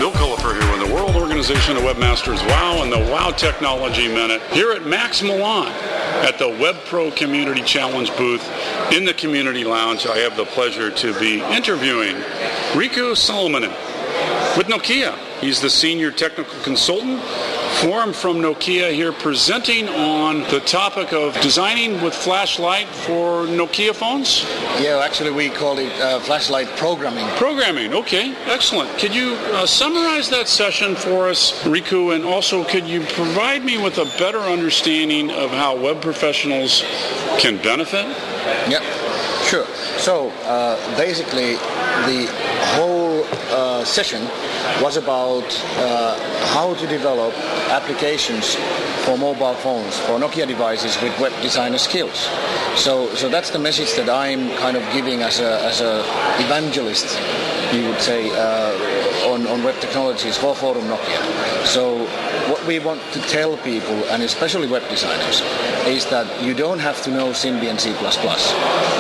Bill Cullifer here with the World Organization of Webmasters WOW and the WOW Technology Minute here at Max Milan at the Web Pro Community Challenge booth in the Community Lounge. I have the pleasure to be interviewing Riku Salminen with Nokia. He's the Senior Technical Consultant from Nokia here, presenting on the topic of designing with flashlight for Nokia phones? Yeah, actually we call it flashlight programming. Programming, okay, excellent. Could you summarize that session for us, Riku, and also could you provide me with a better understanding of how web professionals can benefit? Yeah, sure. So basically the whole session was about how to develop applications for mobile phones, for Nokia devices with web designer skills. So that's the message that I'm kind of giving as a evangelist, you would say, on web technologies for Forum Nokia. So what we want to tell people, and especially web designers, is that you don't have to know Symbian C++.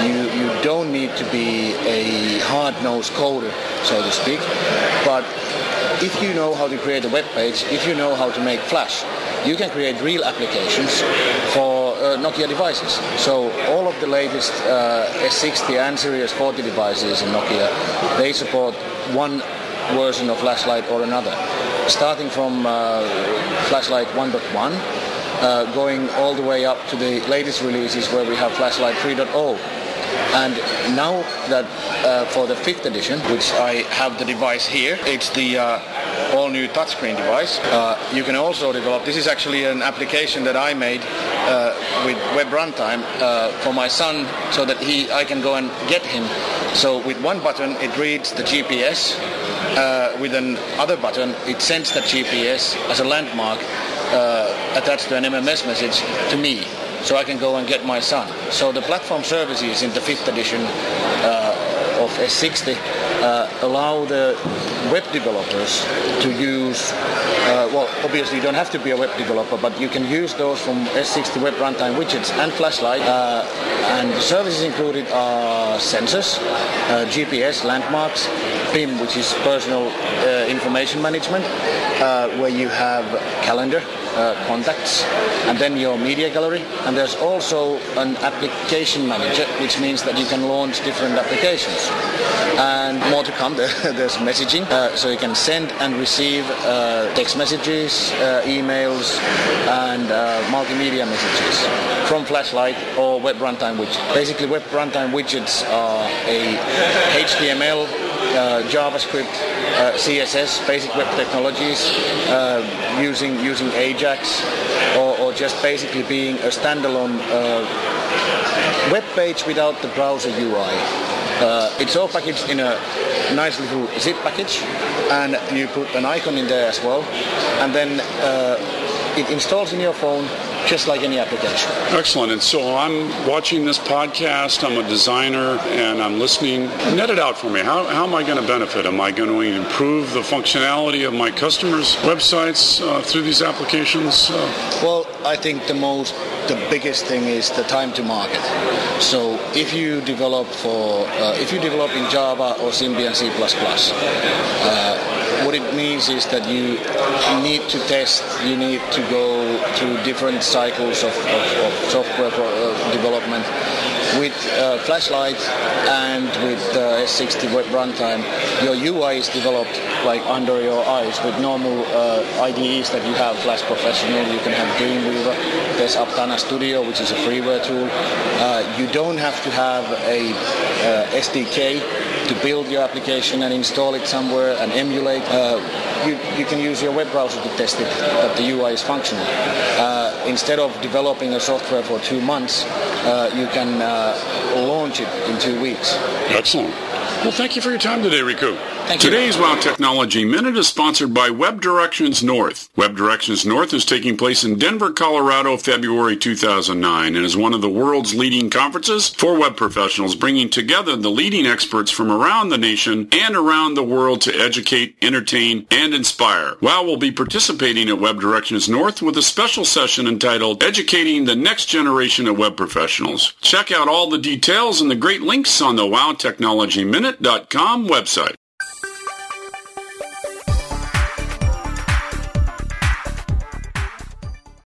You don't need to be a hard-nosed coder, so to speak, but if you know how to create a web page, if you know how to make Flash, you can create real applications for Nokia devices. So all of the latest S60 and Series 40 devices in Nokia, they support one version of Flashlight or another. Starting from Flashlight 1.1, going all the way up to the latest releases where we have Flashlight 3.0. And now that for the 5th edition, which I have the device here, it's the all-new touchscreen device. You can also develop, this is actually an application that I made with web runtime for my son so that I can go and get him. So with one button it reads the GPS, with another button it sends the GPS as a landmark attached to an MMS message to me, so I can go and get my son. So the platform services in the 5th edition of S60 allow the web developers to use, well, obviously you don't have to be a web developer, but you can use those from S60 web runtime widgets and Flashlight. And the services included are sensors, GPS, landmarks, PIM, which is personal information management, where you have calendar, contacts, and then your media gallery. And there's also an application manager, which means that you can launch different applications. And more to come, there's messaging, so you can send and receive text messages, emails, and multimedia messages from Flashlight or web runtime widget. Basically, web runtime widgets are a HTML, JavaScript, CSS, basic web technologies, using Ajax, or just basically being a standalone web page without the browser UI. It's all packaged in a nice little zip package, and you put an icon in there as well, and then it installs in your phone just like any application. Excellent. And so I'm watching this podcast, I'm a designer, and I'm listening. Net it out for me. How am I going to benefit? Am I going to improve the functionality of my customers' websites through these applications? Well, I think the biggest thing is the time to market. So if you develop in Java or Symbian C++, what it means is that you need to test, you need to go through different cycles of software development. With Flashlight and with S60 web runtime, your UI is developed like under your eyes with normal IDEs that you have, Flash Professional, you can have Dreamweaver, there's Aptana Studio, which is a freeware tool. You don't have to have a SDK to build your application and install it somewhere and emulate. You can use your web browser to test it, that the UI is functional. Instead of developing a software for 2 months, you can launch it in 2 weeks. Excellent. Well, thank you for your time today, Riku. Thank you. Today's WOW Technology Minute is sponsored by Web Directions North. Web Directions North is taking place in Denver, Colorado, February 2009, and is one of the world's leading conferences for web professionals, bringing together the leading experts from around the nation and around the world to educate, entertain, and inspire. WOW will be participating at Web Directions North with a special session entitled Educating the Next Generation of Web Professionals. Check out all the details and the great links on the WOWTechnologyMinute.com website.